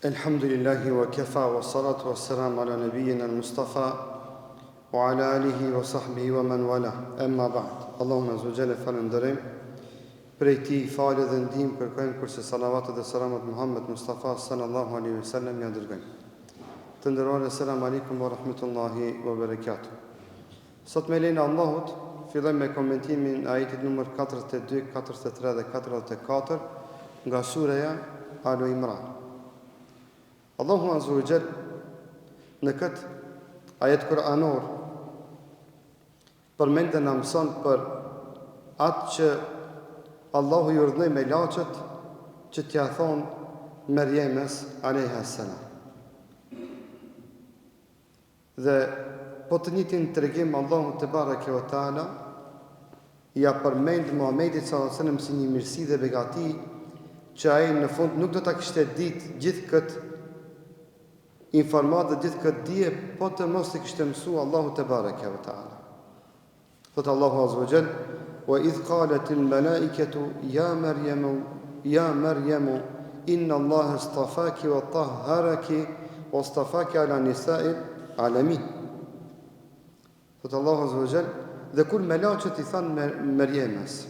Elhamdulillahi wa kafa wa salatu wa salam ala nabiyyina al-Mustafa wa ala alihi wa sahbihi wa man wala. Amma ba'd. Allahun azza wa jalla falenderojm. Prej tij falë dhe ndihmë kërkojmë kurse salavatet dhe selamat Muhammed Mustafa sallallahu alaihi wasallam ja dërgojmë. Të nderuar, selam aleikum wa rahmatullahi wa barakatuh. Sot me lenin Allahut fillojmë me komentimin e ajetit numër 42, 43 dhe 44 nga suraja Al Imran. Allahu azza wa jall në këtë ajet kuranor përmend dhe na mëson për atë që Allahu i urdhënoi me laçet që t'ia thonë Meriemës alayhis salam. Dhe po të njëjtin tregim Allahu te bareke ve taala ja përmend Muhamedit sallallahu alaihi wasallam si një mirësi dhe begati që ai në fund nuk do ta kishte ditë gjithë këtë informat dhe gjithë këtë dije, po të mos të kishte mësu Allahu te bareke ve taala. Thot Allahu azza wa jall: "Wa idh qalat al-malaikatu ya Maryam inna Allaha istafaki wa tahharaki wa istafaki ala nisa'i alamin." Thot Allahu azza wa jall, dhe kur melaqet i thanë Meriemës.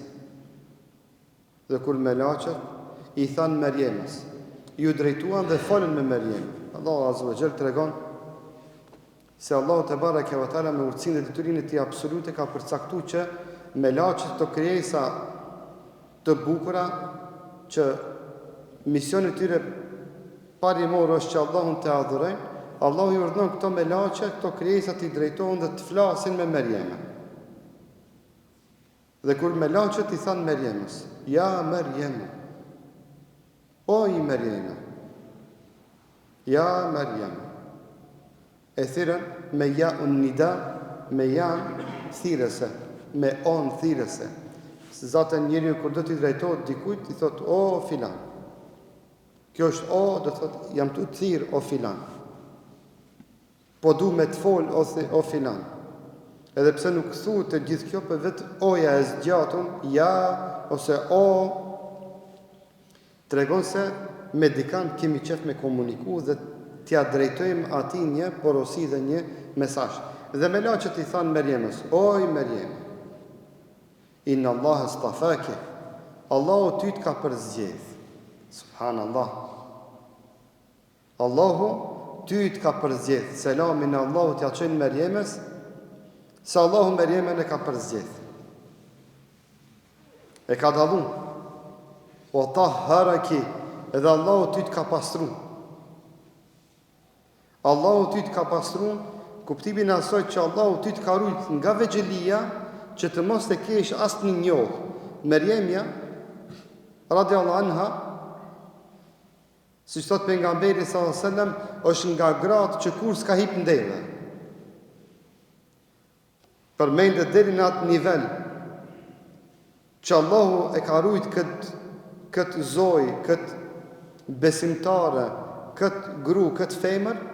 Dhe kur melaqet i thanë Meriemës, ju drejtuan dhe folën me Meriem. Allahu azza wa jall tregon se Allahu te bareke ve taala me urtësinë dhe detyrinë e tij absolute ka përcaktuar që me laçet të krijesa të bukura që misioni i tyre parimor është që Allahun të adhurojnë, Allahu i urdhënon këto me laçe, këto krijesa të drejtohen dhe të flasin me Meriemën. Dhe kur me laçet i thanë Meriemës: "Ja Meriem, o i Merieme, ja Maryam." E thirrën me ja nida, me ja thirrëse, me on thirrëse. Zaten njeriu kur do t'i drejtohet dikujt i thot o filan. Kjo është o, do thot jam tu thirr o filan. Po du me të fol o filan. Edhe pse nuk thuhet të gjithë kjo, për vetë oja e zgjatun, ja ose o, tregon se me dikant kemi qef me komuniku dhe t'ja drejtojmë ati një porosi dhe një mesazh. Dhe me laçet i thanë Meriemës: "Oj Meriem, inna Allaha istafaki." Allahu ty t'ka përzgjedh. Subhanallah. Allahu ty t'ka përzgjedh. Selamin e Allahut t'ja çojnë Meriemës, se Allahu Meriemën e ka përzgjedh. E ka dallu. O tahharaki, edhe Allahu ty t'ka pastru. Allahu ty t'ka pastru, kuptimin asoj që Allahu ty t'ka rujt nga vegjelia, që të mos të kesh asë një njohë. Meriemja, radiallahu anha, si që thot pejgamberi sallallahu alaihi wasallam, është nga gratë që kur s'ka hip ndeve. Përmendet deri në atë nivel që Allahu e ka rujt këtë zoj, këtë besimtare, këtë gru, këtë femër,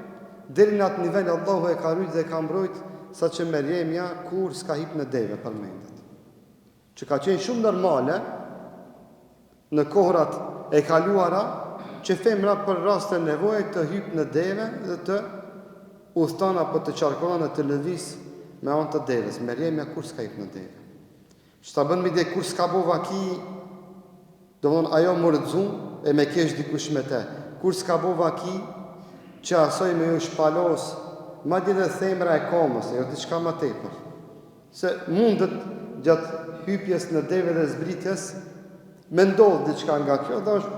deri në atë nivel Allahu e ka rujt dhe ka mbrojt, sa që Meriemja kur s'ka hip në deve, përmendet. Që ka qenë shumë normale në kohrat e kaluara, që femra për rast të nevojë të hip në deve dhe të udhton apo të qarkullon e të lëviz me anë të devës. Meriemja kur s'ka hip në deve. Që ta bën me ide kur s'ka bo vaki, do vonë ajo mërzun e me kesh dikush me te. Kur s'ka bo vaki, që asoj me ju shpalos, ma di dhe themra e komës, e jo të shka ma tepër. Se mundet gjatë hypjes në deve dhe zbritjes, me ndodhë diçka nga kjo, dhe është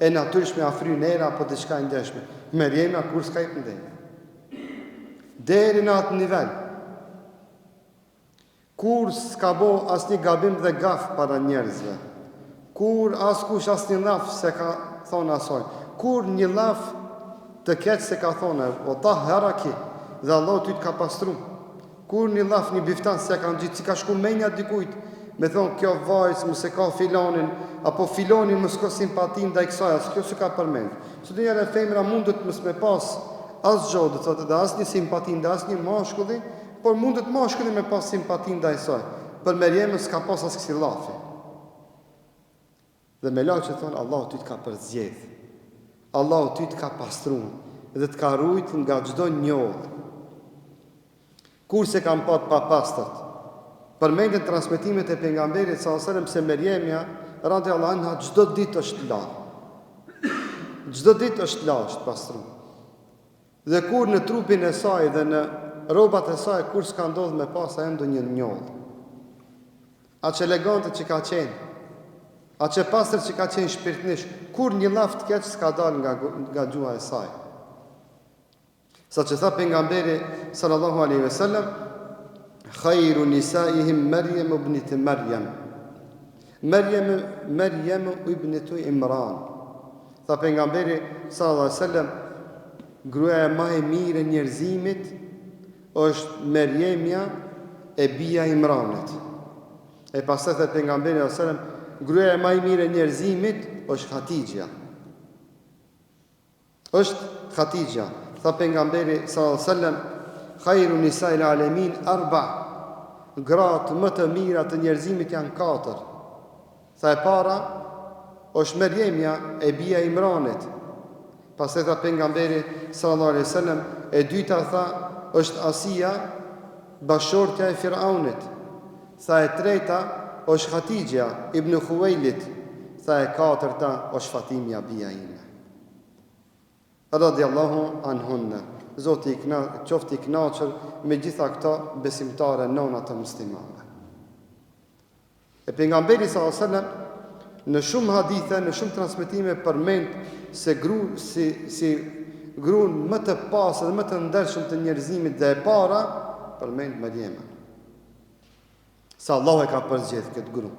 e natyrshme afry nera, apo diçka e ndeshme. Meriemja kur s'ka hip në deve. Deri në atë nivel. Kur s'ka bo asnjë gabim dhe gaf para njerëzve. Kur askush asnjë laf se ka thonë asoj. Kur një laf të keq se ka thonë o tahharaki, dhe Allah ty t'ka pastru. Kur një laf, një biftan se ka nxit, si ka shku menja dikujt, me thonë kjo vajzë më se ka filonin, apo filonin më s'ka simpatin dhe i kësaj, as kjo se ka përmend. Së të njëre femra mundet më s'me pas as gjodë, thotë, dhe as një simpatin dhe as një mashkulli, por mundet mashkulli me pas simpatin dhe i saj. Për Meriemën s'ka pas as kësi lafi. Dhe me laqë që thonë, Allah ty t'ka përzgjedh. Allahu ty të ka pastruar dhe të ka ruajt nga çdo njollë. Kurse kanë pat pa pastërt. Përmendën transmetimet e pejgamberit sallallahu alajhi wasallam se Meriemja radhiyallahu anha çdo ditë është la. Çdo ditë është la, është pastruar. Dhe kur në trupin e saj dhe në rrobat e saj kur s'ka ndodhur me pas ajo ndonjë njollë. Atë elegante që ka qenë, atë pastër që ka qenë shpirtnisht, kur një llaft keq s'ka dalë nga gjuha e saj. Sa që tha pejgamberi sallallahu alaihi wasallam, khairu nisaihim Maryam ibnat Maryam. Maryam ibnat Imran. Tha pejgamberi sallallahu alaihi wasallam, gruaja më e mirë e njerëzimit është Meriemja e bija Imranit. E pastaj tha pejgamberi sallallahu alaihi wasallam, gruaja më e mirë e njerëzimit është Hatixha. Është Hatixha. Tha pejgamberi sallallahu alaihi wasallam, khairu nisa'il alamin arba. Gratë më të mira të njerëzimit janë 4. Tha e para është Meriemja e bija Imranit. Pastaj tha pejgamberi sallallahu alaihi wasallam, e dyta tha është Asia, bashortja e Firaunit. Tha e treta është Hatixha ibn Khuwailid. Tha e katërta është Fatimja bija ime. Radiallahu anhunna. Zoti qoftë i kënaqur me gjitha këta besimtare nona të muslimanëve. E pejgamberi sallallahu alajhi wasallam në shumë hadithe, në shumë transmetime përmend se si gruan më të pastër dhe më të ndershëm të njerëzimit dhe e para përmend Mariemën. Sa Allahu e ka përzgjedhur këtë gruan.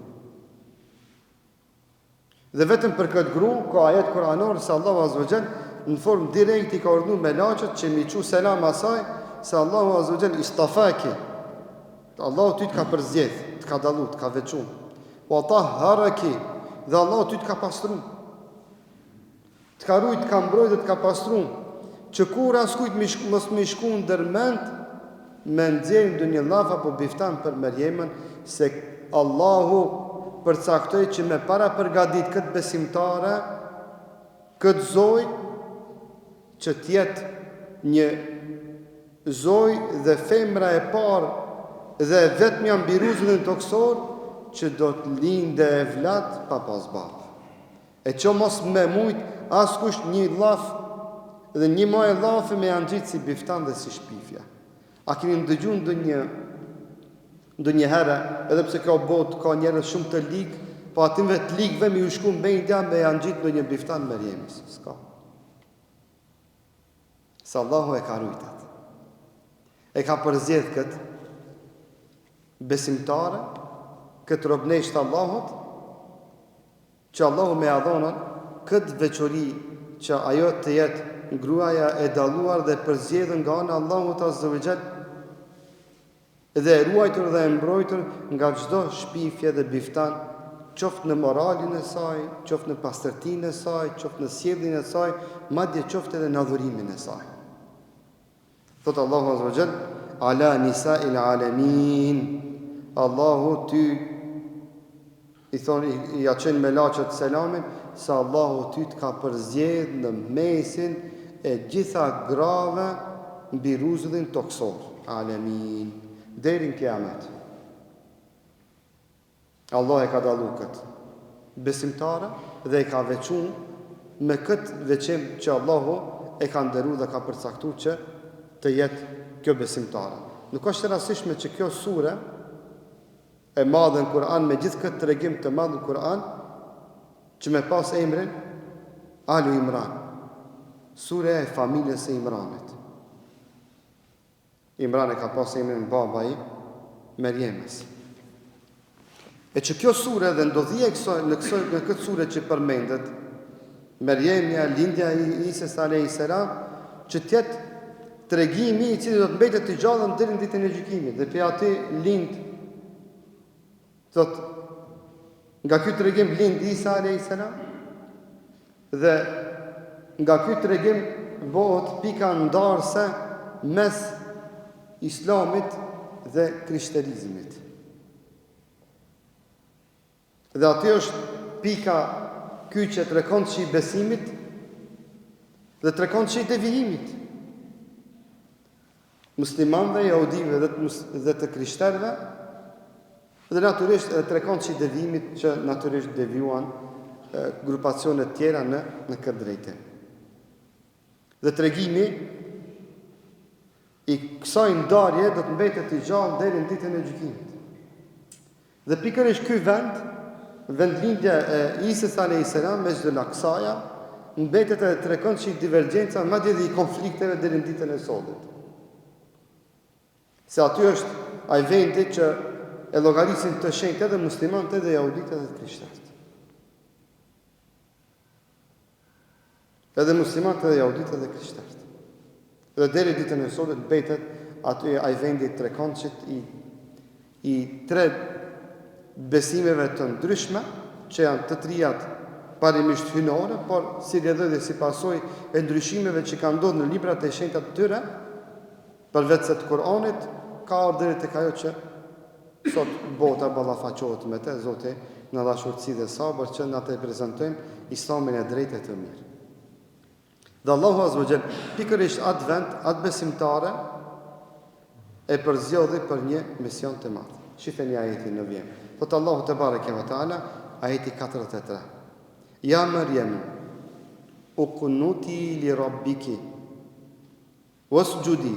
Dhe vetëm për këtë gruan ka ajet kuranor se Allahu azza wa jall në formë direkt i ka urdhëruar me laçët që mi thu selam asaj se Allahu azza wa jall istafaki. Allahu ty të ka përzgjedh, të ka dalluar, të ka veçuar. Wa tahharaki, dhe Allahu ty të ka pastruar. Të ka ruajt, të ka mbrojtur dhe të ka pastruar. Që kur askujt mos më shku ndërmend me nxjerrë ndonjë llaf apo biftan për Mariemën se Allahu përcaktoi që me para përgatit këtë besimtare, këtë zoj që t'jetë një zoj dhe femra e parë dhe vetëm janë biruzën e toksor që do të linde e vlat pa pas babë. E që mos me mujt askush një llaf dhe një maj llafe me janë gjitë si biftan dhe si shpifja. A keni ndëgjuar ndonjë herë, edhe pse ka botë, ka njerëz shumë të ligë, po atyve të ligëve mi u shku mbejtja me janë gjitë ndonjë biftan Mariemës. S'ka. Sa Allahu e ka rujtat. E ka përzgjedh këtë besimtare, këtë robnesht Allahut, që Allahu me adhonën këtë veçori që ajo të jetë gruaja e dalluar dhe përzgjedhur nga ana Allahut azza wa jall dhe e ruajtur dhe e mbrojtur nga çdo shpifje dhe biftan, qoftë në moralin e saj, qoftë në pastërtinë e saj, qoftë në sjelljen e saj, madje qoftë edhe në adhurimin e saj. Thot Allahu azza wa jall, ala nisa'il alamin. Allahu ty i thoni i aqen me laçët selamin, se Allahu ty të ka përzgjedh në mesin e gjitha grave mbi rruzullin toksor. Alamin. Deri në kiamet. Allah e ka dalluar këtë besimtare dhe e ka veçuar me këtë veçim që Allahu e ka nderuar dhe ka përcaktuar që të jetë kjo besimtare. Nuk është e rastishme që kjo sure e madhe në Kur'an, me gjithë këtë tregim të madh në Kur'an, që me pas emrin Alu Imran, sure e familjes së Imranit. Imran e ka pas emrin baba i Mariemës. E që kjo sure dhe ndodhia në këtë sure që përmendet, Mariemja, lindja e Isës alayhis salam, që tjetë tregimi i cili do të mbetet të gjallë deri në ditën e gjykimit, dhe pe aty lind, thot, nga ky tregim lind Isa alayhis salam, dhe nga ky tregim bëhet pika ndarëse mes Islamit dhe krishterizmit. Dhe aty është pika ky që tregon se i besimit Dhe tregon ç'i devijimit. Muslimanëve, jahudive dhe të krishterëve, dhe natyrisht tregon ç'i devijimit që natyrisht devijuan grupacione të tjera në këtë drejtim. Dhe tregimi i kësaj ndarje do të mbetet i gjallë deri në ditën e gjykimit. Dhe pikërisht ky vendlindja e Isës alayhis salam me Mesjidul Aqsaja, mbetet edhe tregon që i divergjenca madje dhe i konflikteve deri në ditën e sotme. Se aty është ai vendi që e llogarisin të shenjtë edhe muslimanët edhe jahuditët edhe krishterët. Edhe muslimanët edhe jahuditët edhe krishterët. Dhe deri ditën e sotme mbetet aty ai vendi tregon që i tre besimeve të ndryshme, që janë të trijat parimisht hynore, por si edhe dhe si pasojë e ndryshimeve që kanë ndodhur në librat e shenjta të tyre, përveç se të Kuranit, ka ardhur tek ajo që sot bota ballafaqohet me të, Zoti na dha shurtësi dhe sabër që na të prezantojmë Islamin e drejtë e të mirë. Dhe Allahu Azza wa Jall pikërisht atë vend, atë besimtare e përzjodhi për një mision të madh. Shifeni ajetin në vjem. Thot Allahu te bareke ve taala, ajeti 43. Ja Maryam, uqnuti li rabbiki wasjudi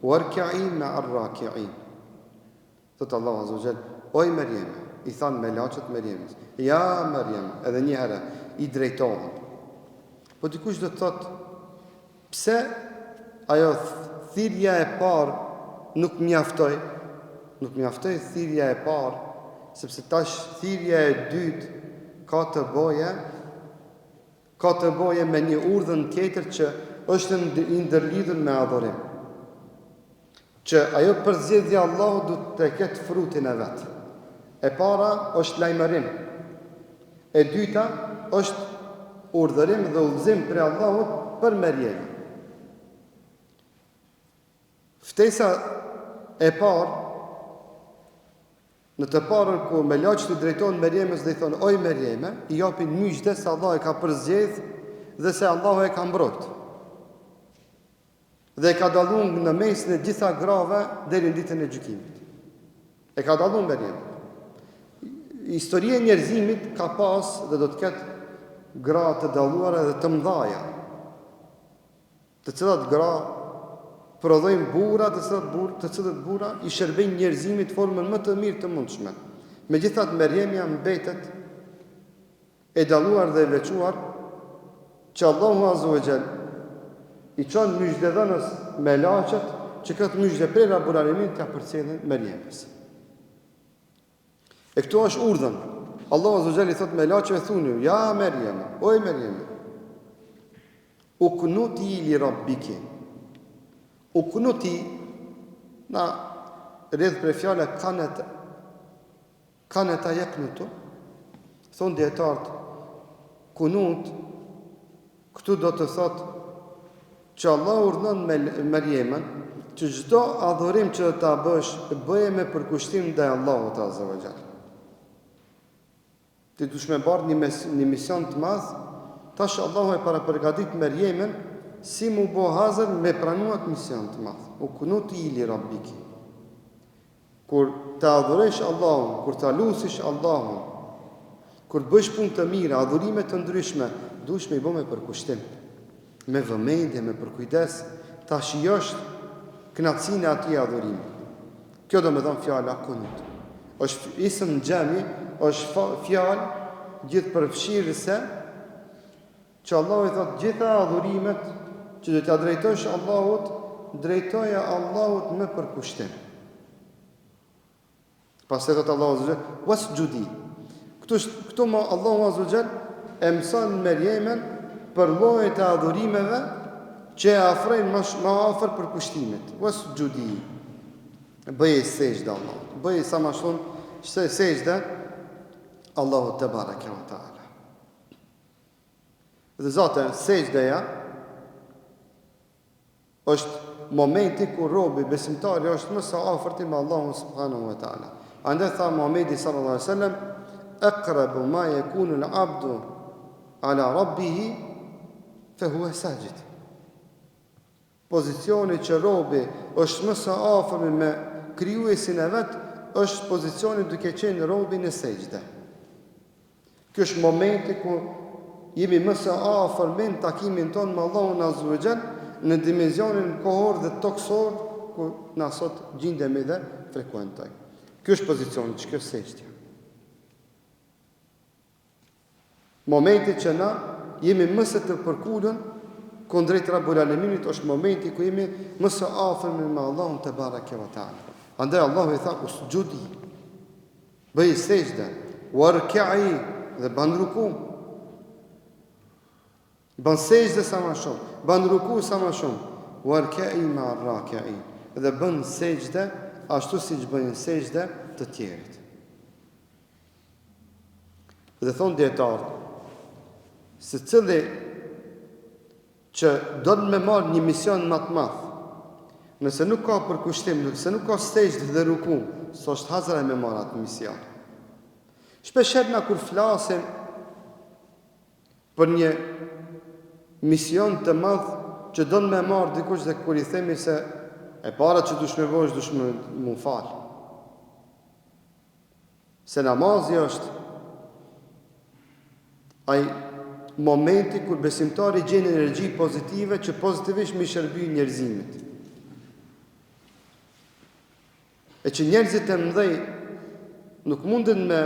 warka'i ma'ar raki'in. Thot Allahu Azza wa Jall, o Maryam, i than me laçet Maryamës, ja Maryam, edhe një herë i drejtohen. Po dikush do të thot, pse ajo thirrja e parë nuk mjaftoi? Nuk mjaftoi thirrja e parë, sepse tash thirrja e dytë ka të bëje me një urdhën tjetër që është i ndërlidhur me adhurim. Që ajo përzgjedhja e Allahut do të ketë frutin e vet. E para është lajmërim. E dyta është urdhërim dhe udhëzim për Allahut për Maryam. Ftesa e parë, në të parën ku me laçet i drejtohen Maryamës dhe i thonë, oj Maryame, i japin mëjtë se Allah e ka përzgjedh dhe se Allah e ka mbrojt. Dhe e ka dalluar në mesin e gjitha grave deri në ditën e gjykimit. E ka dalluar Maryam. Historia e njerëzimit ka pas dhe do të ketë gra të dalluara dhe të mëdhaja, të cilat gra prodhojnë burra, të cilat burra i shërbejnë njerëzimit formën më të mirë të mundshme. Megjithatë Maryamja mbetet e dalluar dhe e veçuar që Allahu Azza wa Jall i çon mëjtëdhënës me laçet që këtë mëjtë prera burarimin t'ia përcjellin Maryamës. E këtu është urdhën. Allahu Azza wa Jall i thot me laçeve thuni, ja Maryam, oj Maryam, uqnuti li rabbiki. Uqnuti na rreth për fjala kaneta yaqnutu. Thon dietarët kunut këtu do të thot që Allah urdhon me Maryamën që çdo adhurim që ta bësh, bëje me përkushtim ndaj Allahut Azza wa Jall. Ti dush me bërë një mision të madh, tash Allahu e para përgatit Maryamën si mu bo hazër me pranuat mision të madh. Uqnuti li rabbiki. Kur të adhuresh Allahun, kur të lutesh Allahun, kur bësh punë të mira, adhurime të ndryshme, dush me i bë me përkushtim, me vëmendje, me përkujdes, ta shijosh kënaqësinë e atij adhurimi. Kjo do me thënë fjala kunut. Është isëm xhami, është fjalë gjithë përfshirëse që Allahu i thot gjitha adhurimet që do t'ia drejtosh Allahut, drejtoja Allahut me përkushtim. Pastaj thot Allahu Azza wa Jall, wasjudi. Këtu më Allahu Azza wa Jall e mëson Maryamën për llojet e adhurimeve që e afrojnë më afër përkushtimit. Wasjudi. Bëje sejdë Allahut. Bëje sa më shumë sejdë Allahu te bareke ve taala. Dhe zotë, sejdëja është momenti kur robi besimtari është më së afërti me Allahun subhanahu wa taala. Andaj tha Muhamedi sallallahu alaihi wasallam, aqrabu ma yakunu al-'abdu ala rabbih fa huwa sajid. pozicioni që robi është më së afërmi me krijuesin e vet, është pozicioni duke qenë robi në sejdë. Ky është momenti ku jemi më së afër me takimin tonë me Allahun Azza wa Jall në dimensionin kohor dhe toksor ku na sot gjendemi dhe frekuentojmë. Ky është pozicioni që është sejdja. Momenti që na jemi më së të përkullur kundrejt Rabbul Alaminit është momenti ku jemi më së afër me Allahun te bareke ve taala. Andaj Allahu i tha usjudi, bëj sejdë, warka'i dhe ban ruku. Ban sejdë sa më shumë, ban ruku sa më shumë, warka'i ma raki'in. Dhe bën sejdë ashtu siç bëjnë sejdë të tjerët. Dhe thon dietar, se cili që do të më marrë një mision më të madh, nëse nuk ka përkushtim, nëse nuk ka sejdë dhe ruku, s'është hazra me marrë atë mision. Shpeshherë na kur flasim për një mision të madh që do të më marrë dikush dhe kur I themi se e para që dush me bësh, dush më fal. Se namazi është ai momenti kur besimtari gjen energji pozitive që pozitivisht më shërbyn njerëzimit. E që njerëzit e mëdhej nuk munden me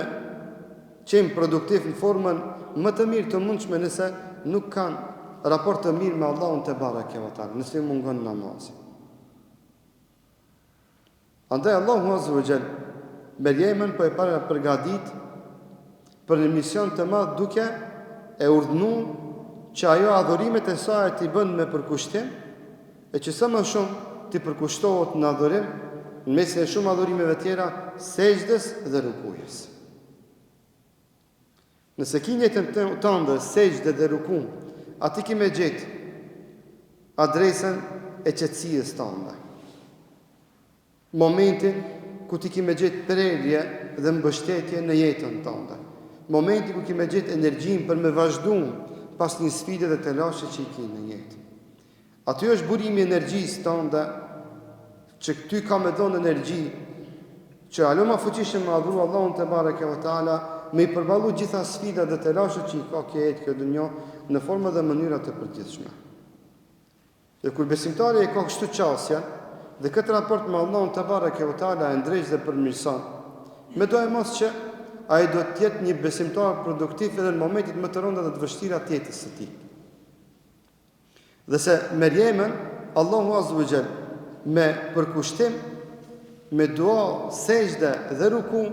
qenë produktiv në formën më të mirë të mundshme nëse nuk kanë raport të mirë me Allahun te bareke ve taala, nëse mungon namazi. Andaj Allahu Azza wa Jall Merjemen po e para përgatit për një mision të madh duke e urdhënuar që ajo adhurimet e saj t'i bën me përkushtim e që sa më shumë t'i përkushtohet në adhurim në mesin e shumë adhurimeve tjera sejdës dhe rukujës. Nëse ki njëtën tënde sejdë dhe ruku, ati ki me gjetë adresën e qetësijës tënde. Momentin ku ti ki me gjetë prerje dhe mbështetje në jetën tënde. Momenti ku ki me gjetë energjin për me vazhdu pas një sfide dhe të lashe që I ki në jetë. Aty është burimi energjisë tënde që ty ka me donë energji që alo ma fuqishëm me adhuru Allahun te bareke ve taala me I përballu gjitha sfidat dhe të lashe që I ka kjo jetë kjo dunjë në forma dhe mënyra të përgjithshme. Dhe kur besimtari e ka kështu qasja dhe këtë raport me Allahun te bareke ve taala e ndreq dhe përmirëson, me do e mos që ai do të jetë një besimtar produktiv edhe në momentet më të rënda dhe të vështira të jetës së tij. Dhe se Merjemen, Allahu Azza wa Jall me përkushtim, me dua, sejdë dhe ruku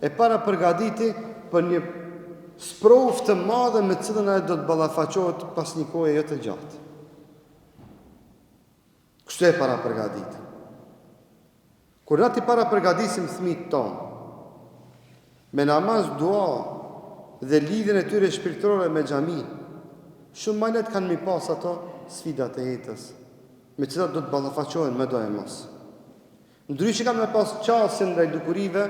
e para përgatiti për një sprovë të madhe me cilën ai do të ballafaqohet pas një kohe jo të gjatë. Kështu e para përgatit. Kur na ti para përgatisim fëmijët tonë me namaz, dua dhe lidhjen e tyre shpirtërore me xhami, shumë më lehtë kanë mi pas ato sfidat e jetës, me cilat do të ballafaqohen me do e mos. Ndryshe kanë me pas qasjen ndaj dukurive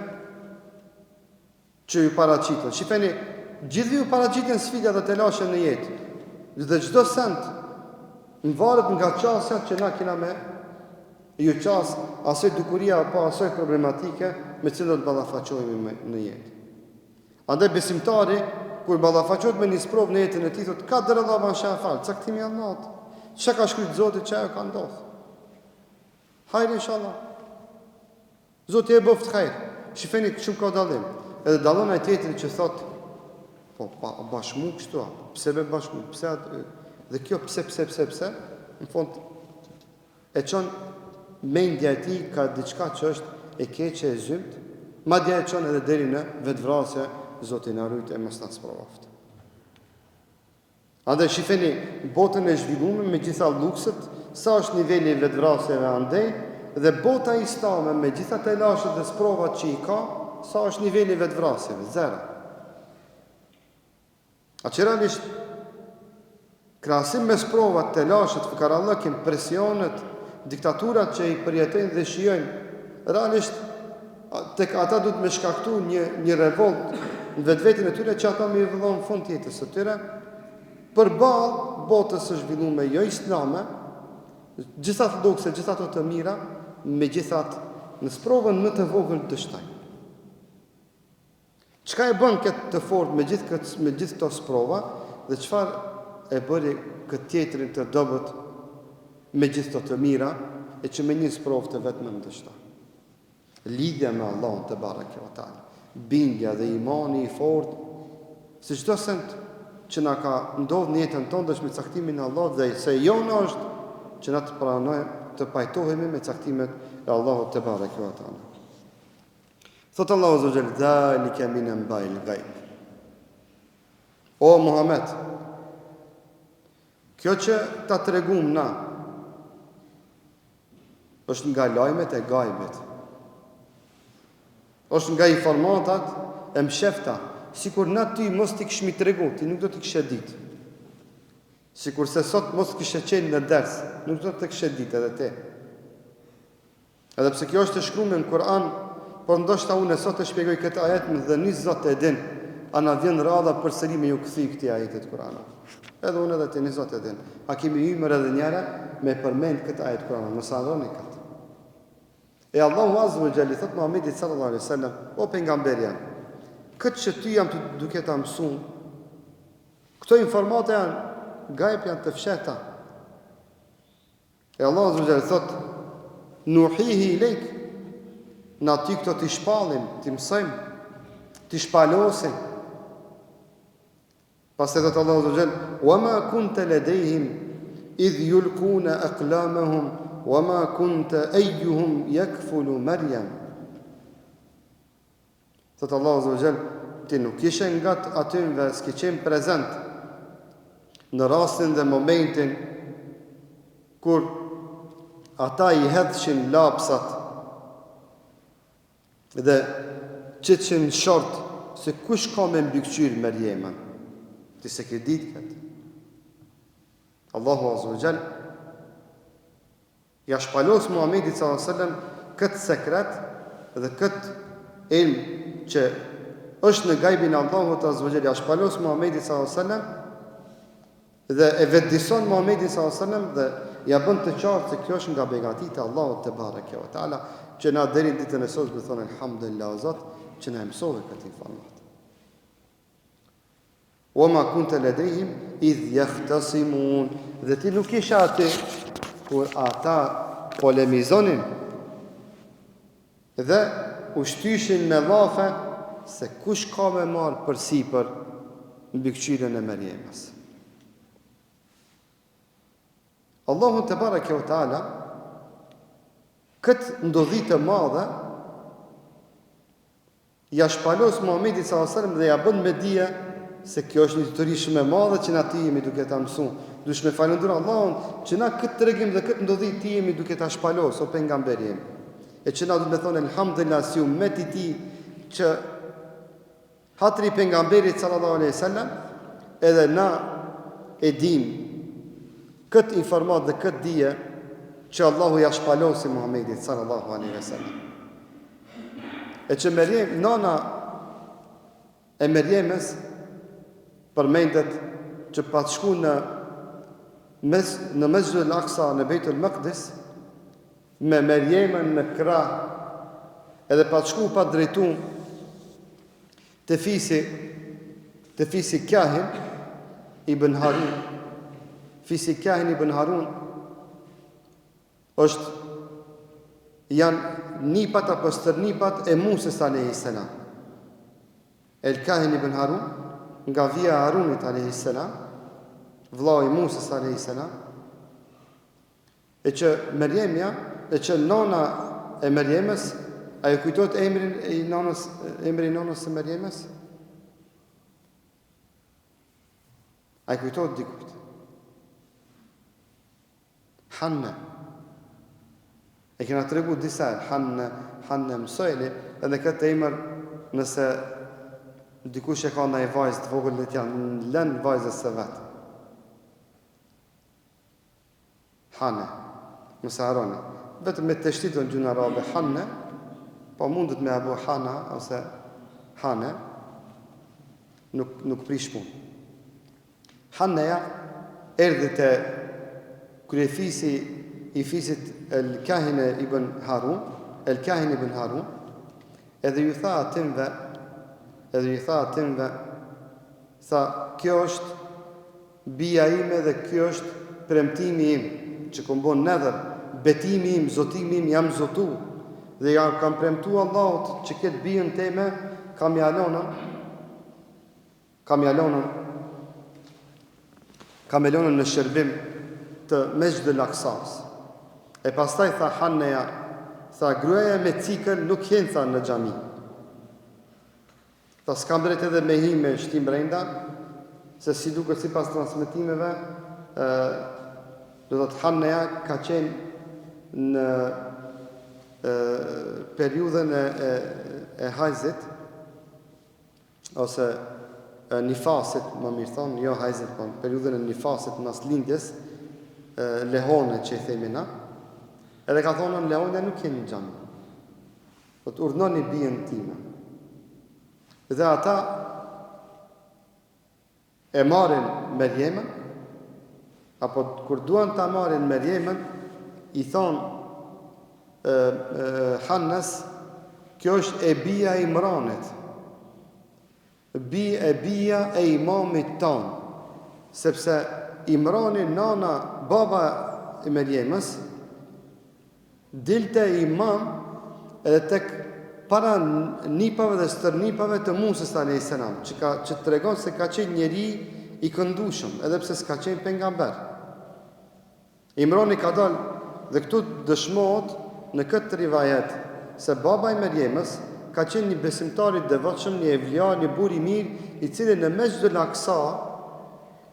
që ju paraqiten. Shifeni, gjithë ju paraqiten sfidat dhe të lashe në jetë. Dhe çdo send varet nga qasja që na kena me ju qas asoj dukuria apo asoj problematike me cilën do të ballafaqohemi në jetë. Andaj besimtari kur ballafaqohet me një sprovë në jetën e tij thotë ka dërë Allah shafal, caktimi I Allahut. Çka ka shkruajtur Zoti çajo ka ndodhur. Hajde inshallah. Zoti e bëft hajr. Shifeni shumë ka dallim. Edhe dallon ai tjetri që thotë po bashmu kështu, pse be bashmu, pse dhe kjo pse, në fund e çon mendja e tij ka diçka që është e keqe e zymt, madje e çon edhe deri në vetvrasje, Zoti na rujt e mos na sprovoft. Andaj shifeni botën e zhvilluar me gjitha lukset, sa është niveli I vetvrasjeve andej dhe bota islame me gjitha të lashët dhe sprovat që I ka, sa është niveli I vetvrasjeve, zero. A që realisht krahasim me sprovat të lashët, fukarallëkin, presionet, diktaturat që I përjetojnë dhe shijojnë, realisht tek ata duhet me shkaktu një revolt në vetvetin e tyre që ata me I vëllon fund jetës së tyre, përballë botës së zhvilluar jo islame, Gjithat lukse, gjithat të mira, me gjithat në sprovën më të vogël dështaj. Çka e bën këtë të fortë me gjithë këto sprova dhe çfarë e bëri këtë tjetrin të dobët me gjithë këto të mira e që me një sprovë të vetëm në dështaj. Lidhja me Allahun te bareke ve teala, bindja dhe imani i fortë se çdo send që na ka ndodhur në jetën tonë është me caktimin e Allahut dhe se jona është që na të pranojmë të pajtohemi me caktimet e Allahut te bareke ve teala. Thot Allahu azza wa jalla, "Dhalika min anba'il ghaib." O Muhammed, kjo që ta tregum na është nga lajmet e gajbit. Është nga informatat e mshefta, sikur na ty mos t'i kishmi tregu, ti nuk do t'i kishe ditë. Sikur se sot mos kishe qenë në ders, nuk do t'i kishe ditë edhe ti. Edhe pse kjo është e shkruar në Kur'an, por ndoshta unë sot e shpjegoj këtë ajet dhe një Zot e din, a na vjen radha përsëri me ju kthy këtij ajetit Kur'anit. Edhe unë edhe ti një Zot e din. A kemi hyrë edhe njëra me përmend këtë ajet Kur'anit, mos harroni këtë. E Allahu azza wa jalla thot Muhamedit sallallahu alaihi wasallam, o pejgamberi jam, këtë që ty jam të duke ta mësuar, këto informata janë gajb, janë të fshehta. E Allahu azza wa jalla thot, nuhihi ilejk, na ty këto t'i shpallim, t'i mësojmë, t'i shpalosim. Pastaj thot Allahu azza wa jalla, wa ma kunta ladayhim idh yulquna aqlamahum وَمَا كُنْتَ أَيُّهُمْ يَكْفُلُ مَرْيَمْ. Thot Allahu azza wa jall, ti nuk ishe nga atyve, s'ke qenë prezent në rastin dhe momentin kur ata i hedhshin lapsat dhe qëtëshin short se kush ka me mbikëqyr Merjemen. Ti se ke ditë këtë. Allahu azza wa jall ja shpalos Muhamedit sallallahu alaihi wasallam këtë sekret dhe këtë ilm që është në gajbin e Allahut azza wa jalla. Ja shpalos Muhamedit sallallahu alaihi wasallam dhe e vetëdijson Muhamedit sallallahu alaihi wasallam dhe ja bën të qartë se kjo është nga begatitë e Allahut te bareke ve teala, që na deri në ditën e sotme do thonë elhamdulillah o Zot që na mësoi këtë informatë. Wa ma kunta ladayhim idh yahtasimun, dhe ti nuk isha aty kur ata polemizonin dhe u shtyshin me llafe se kush ka me marë përsipër mbikëqyrjen e Merjemës. Allahu te bareke ve teala këtë ndodhi të madhe ja shpalos Muhamedit sallallahu alaihi wasallam dhe ja bën me dije se kjo është një histori shumë e madhe që na ti jemi duke ta mësuar. Dush me falëndur Allahun që na këtë tregim dhe këtë ndodhi ti jemi duke ta shpalos o pejgamberi jemi. E që na do të thonë elhamdulillah si ummeti i tij që hatri pejgamberit sallallahu alaihi wasallam edhe na e dim këtë informat dhe këtë dije që Allahu ja shpalosi Muhamedit sallallahu alaihi wasallam. E që Merjem, nana e Merjemës përmendet që pa të shku në Mesjidul Aqsa në Beitul Maqdis me Merjemën në krah, edhe pa të shku pa drejtu të fisi Kahin ibn Harun. Fisi Kahin ibn Harun janë nipat apo stërnipat e Musës alayhis salam. El Kahin ibn Harun nga vija e Harunit alayhis salam, vllau i Musës alayhis salam, e që Merjemja, e që nana e Merjemës, a ju kujtojt emri i nonës së Merjemës? A ju kujtojt dikujt? Hanne. E kena të regu disa, Hanne mësojli, edhe këtë emër nëse dikush e ka ndaj vajzë të vogël dhe t'janë lënë vajzës së vetë. Hanne, mëse haroni. Vetëm me të shtitë në gjuna arabe Hanne, po mundet me abu Hana ose Hane, nuk prish punë. Hanneja erdhi te kryefisi i fisit El-Kahin ibn Harun, edhe ju tha atimve, tha, kjo është bia ime dhe kjo është premtimi im, që kom bon nedher, betimi im, zotimi im, jam zotu, dhe ja kam premtu Allahut që këtë bijën teme, kam jalonën në shërbim të Mesjidul Aksas. E pastaj tha Hanneja, tha, gruaja me cikël nuk jenë, tha, në xhami. Tha, s'kam drejt edhe me hi me shtim brenda, se si duket sipas transmetimeve, do të Hanneja ka qenë në periudhën e hajzit, ose nifasit, më mirë thonë, jo hajzit, po periudhën e nifasit mas lindjes, lehone që i themi na, edhe ka thonë në lehone nuk jeni në xhami. Do të urdhënoni bijën time. Dhe ata e marrin Merjemën, apo kur duan ta marrin Merjemën, i thonë Hannes, kjo është e bija e Imranit, bija e imamit tanë, sepse Imrani, nana, baba e Merjemës, dilte imam edhe tek para nipave dhe stërnipave të Musës a.s. që të tregon se ka qenë njeri i këndushëm, edhe pse s'ka qenë pejgamber. Imrani ka dalë dhe këtu dëshmohet në këtë rivajet se baba i Merjemës ka qenë një besimtar i devotshëm, një evlia, një burr i mirë, i cili në Mesjidul Aksa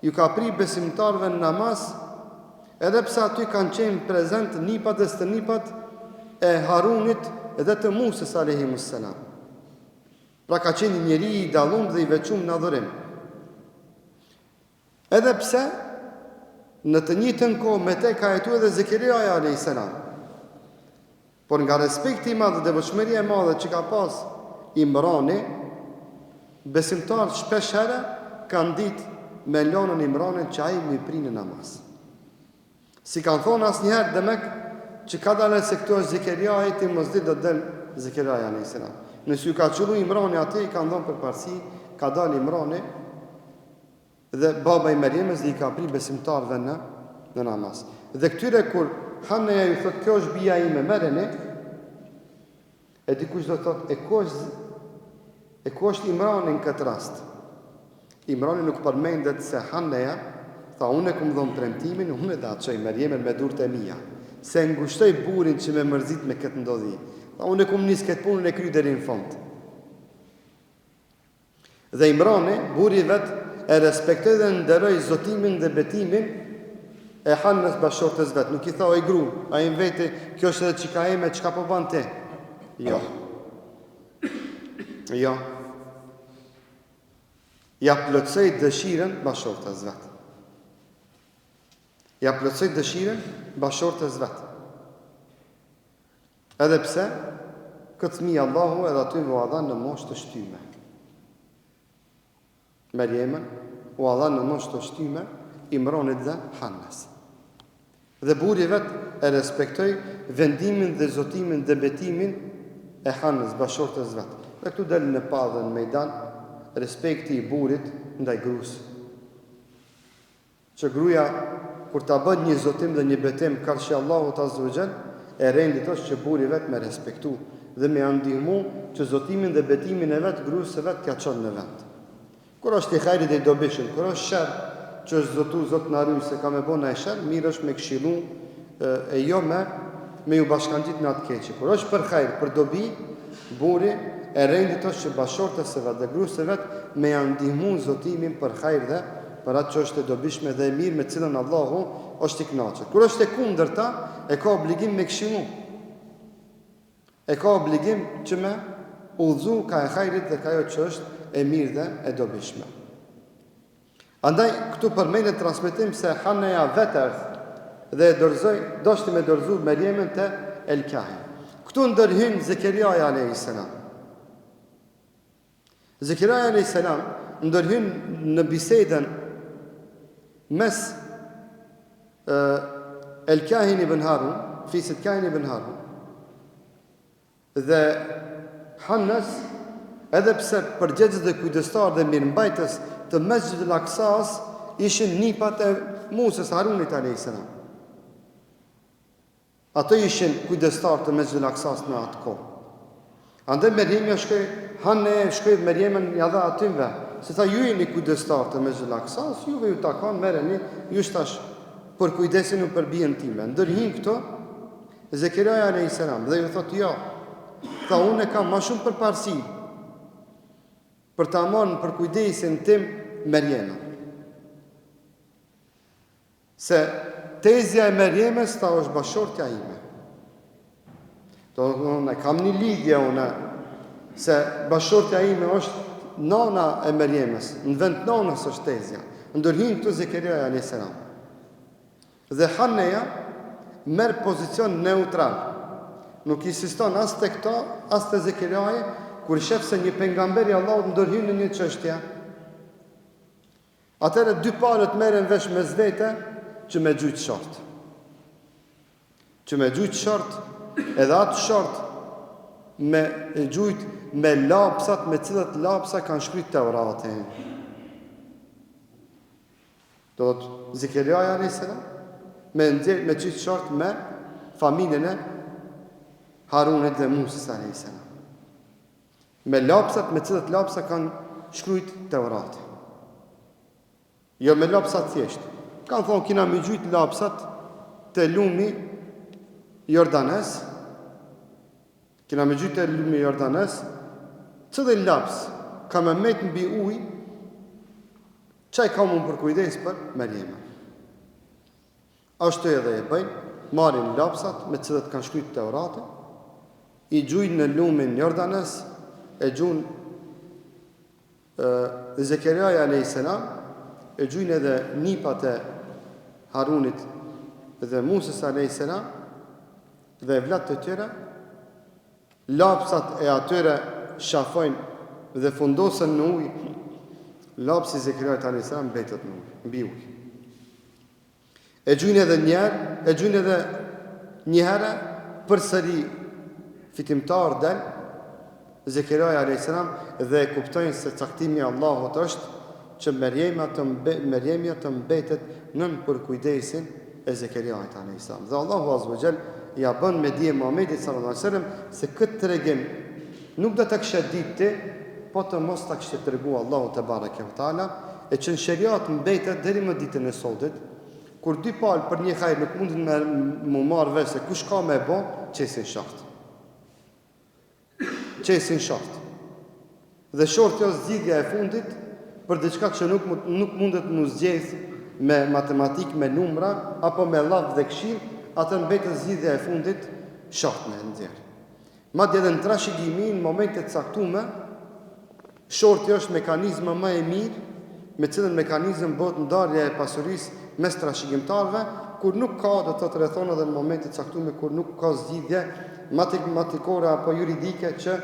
ju ka pri besimtarve në namaz, edhe pse aty kanë qenë prezent nipat dhe stërnipat e Harunit edhe të Musës a.s. Pra ka qenë një njeri i dallum dhe i veçum në adhurim. Edhe pse në të njëjtën kohë me te ka jetuar edhe Zekeria a.s. Por nga respekti i madh dhe devotshmëria e madhe që ka pas Imrani, besimtarët shpesh herë kanë ditë me lonën Imranin që ai më i prinë namaz. Si kanë thonë asnjëherë demek që ka dalë se këto është Zekeria, ai ti mos ditë do të del Zekeria a.s. Nëse ju ka çullu Imrani atë, i kanë dhënë përparësi, ka dalë Imrani dhe baba i Merjemës dhe i ka pri besimtarëve në namaz. Dhe këtyre kur Hanneja ju thotë, kjo është bija ime, merreni, e dikush do thotë, e ku është Imrani në këtë rast? Imrani nuk përmendet se Hanneja tha, unë e kom dhënë premtimin, unë e da çoj Merjemen me durët e mia, se ngushtoj burrin që me mërzit me këtë ndodhi. Tha, unë e kom nis këtë punën e kry deri në fund. Dhe Imrani, burri vet, e respektoi dhe nderoi zotimin dhe betimin e Hannes bashortës vet. Nuk i tha, o i gru, a i në vete, kjo është edhe qika ime, qka po ban ti? Jo. Ja plotësoj dëshiren bashortës vet. Edhe pse, këtë fëmijë Allahu edhe aty vë adha në moshë të shtyme. Merjemen, u adha në moshë të shtyme, Imranit dhe Hannes. Dhe burri vet e respektoi vendimin dhe zotimin dhe betimin e Hannes bashortës vet. Dhe këtu del në padhe në mejdan respekti i burrit ndaj gruas. Që gruaja kur ta bën një zotim dhe një betim karshi Allahut azza wa jall, e rendit është që burri vet me respektu dhe me ndihmu që zotimin dhe betimin e vet gruas së vet t'ia çon në vend. Kur është i hajrit dhe i dobishëm, kur është sherr që është zotu, zot në arruj se ka me bo në e sherr, mirë është me këshilu e jo me ju bashkangjit në atë keqe. Kur është për hajr, për dobi, burri e rendit është që bashortës së vet dhe gruas së vet me janë ndihmu zotimin për hajr dhe për atë që është e dobishme dhe e mirë me cilën Allahu është i kënaqur. Kur është e kundërta, e ka obligim me këshilu. E ka obligim që me udhëzu ka e hajrit dhe ka jo që është e mirë dhe e dobishme. Andaj, këtu përmendet transmetim se Hanneja vetë erdhi dhe e dorëzoi, doshti me dorëzu Merjemen te El-Kahin. Këtu ndërhyn Zekeria a.s. Zekeria a.s. ndërhyn në bisedën mes El-Kahin ibn Harun, fisit Kahin ibn Harun, dhe Hannes, edhe pse përgjegjës dhe kujdestar dhe mirëmbajtës të Mesxhit al-Aqsas ishin nipat e Musës Harunit a.s. Ato ishin kujdestar të Mesxhit al-Aqsas në atë kohë. Andaj Meriemi shkoi, Hanne shkoi Meriemen ja dha atyve, se tha ju jeni kujdestar të Mesxhit al-Aqsas, juve ju takon merreni, ju tash për kujdesin për bijën time. Ndërhin këto Zekeriaja a.s. dhe ju thotë jo, tha unë kam më shumë përparësi për ta marrë për kujdesin tim Meriemen. Se tezja e Meriemes ta është bashortja ime. Unë kam një lidhje unë, se bashortja ime është nana e Meriemes, në vend nanës është tezja. Ndërhin këtu Zekeriaja a.s. Dhe Hanneja merr pozicion neutral. Nuk insiston as te këto, as te Zekeriaja, kur shef se një pejgamber i Allahut ndërhyn në një çështje. Atëherë dy palët merren vesh mes vete që me gjujt short. Që me gjujt short, edhe atë short me gjujt me lapsat, me cilat lapsa kanë shkruajtur Teuratin. Do të Zekeriaja a.s. me gjujt short me familjen e Harunit dhe Musës a.s. Me lapsat, me cilat lapsa kanë shkruajtur Teuratin. Jo me lapsat thjesht. Kanë thonë kina me gjujt lapsat të lumi Jordanes. Kina me gjujt të lumi Jordanes. Cëdhe laps ka me met në bi uj, qaj ka mund për kujdes për Meriemen. Ashtu edhe e bëjnë, marrin lapsat me cilat kanë shkruajtur Teuratin, i gjujnë në lumin Jordanes, e gjujnë Zekeriaja a.s. e gjujnë edhe nipat e Harunit dhe Musës a.s. dhe vlat të tjera, lapsat e atyre shafojnë dhe fundosën në ujë, lapsi Zekeriajat a.s. mbetet në ujë, mbi ujë. E gjujnë edhe njëherë përsëri fitimtar del Zekeriaja a.s. dhe kuptojnë se caktimi i Allahut është që Meriemja të mbetet nën për kujdesin e Zekeriajat a.s. Dhe Allahu azza wa jall ja bën me dije Muhamedit sallallahu alaihi wasallam se këtë tregim nuk do ta kishe ditë ti, po të mos ta kishte treguar Allahu te bareke ve taala, e që në sheriat mbetet deri më ditën e sotit, kur dy palë për një hajër nuk mundin me marrë vesh se kush ka me bë, qesin shart. Qesin shart. Dhe shorti është zgjidhja e fundit për diçka që nuk mundet në zgjedh me matematik, me numra, apo me llav dhe këshill, atë mbetet zgjidhja e fundit shart me nxjerr. Madje edhe në trashëgimi në momente të caktuara, shorti është mekanizmi më i mirë me cilën mekanizëm bëhet ndarja e pasurisë mes trashëgimtarëve, kur nuk ka do të rrethon edhe në momente të caktuara kur nuk ka zgjidhje matematikore apo juridike që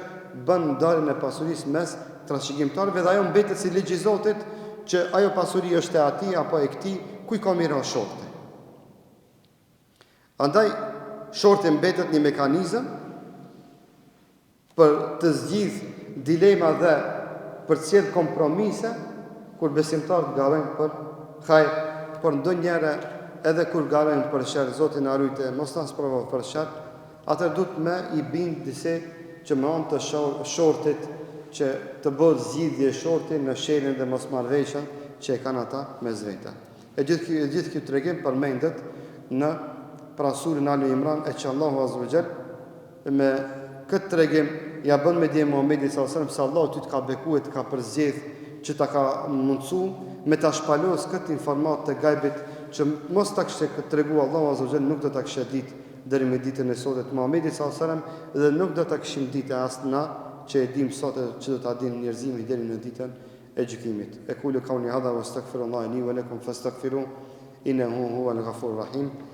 bën ndarjen e pasurisë mes trashëgimtarëve, dhe ajo mbetet si ligj i Zotit që ajo pasuri është e atij apo e këtij, ku i ka mirë shorti. Andaj shorti mbetet një mekanizëm për të zgjidh dilema dhe për të sjellë kompromise kur besimtarët gallojnë për hajr, por ndonjëherë edhe kur gallojnë për sherr, Zoti na rujtë, mos na sprovoj për sherr, atë duhet me i bind disi që me anë të shortit që të bëhet zgjidhje shorti në sherrin dhe mosmarrveshjen që e kanë ata mes vete. E gjithë kjo tregim përmendet në suren Ali Imran, e që Allahu azza wa jall me këtë tregim ja bën me dije Muhamedit sallallahu alaihi wasallam se Allahu ty të ka bekuar, të ka përzgjedh, që ta ka mundsu me ta shpalos këtë informat të gajbit që mos ta kishte treguar Allahu azza wa jall, nuk do ta kishte ditë deri me ditën e sotit Muhamedi sallallahu alaihi wasallam, dhe nuk do ta kishim ditë as na që e dim sot që do ta dinë njerëzimi deri në ditën e gjykimit. E kulu kauni hadha wastaghfirullahi li wa lakum fastaghfiruhu innahu huwal ghafurur rahim.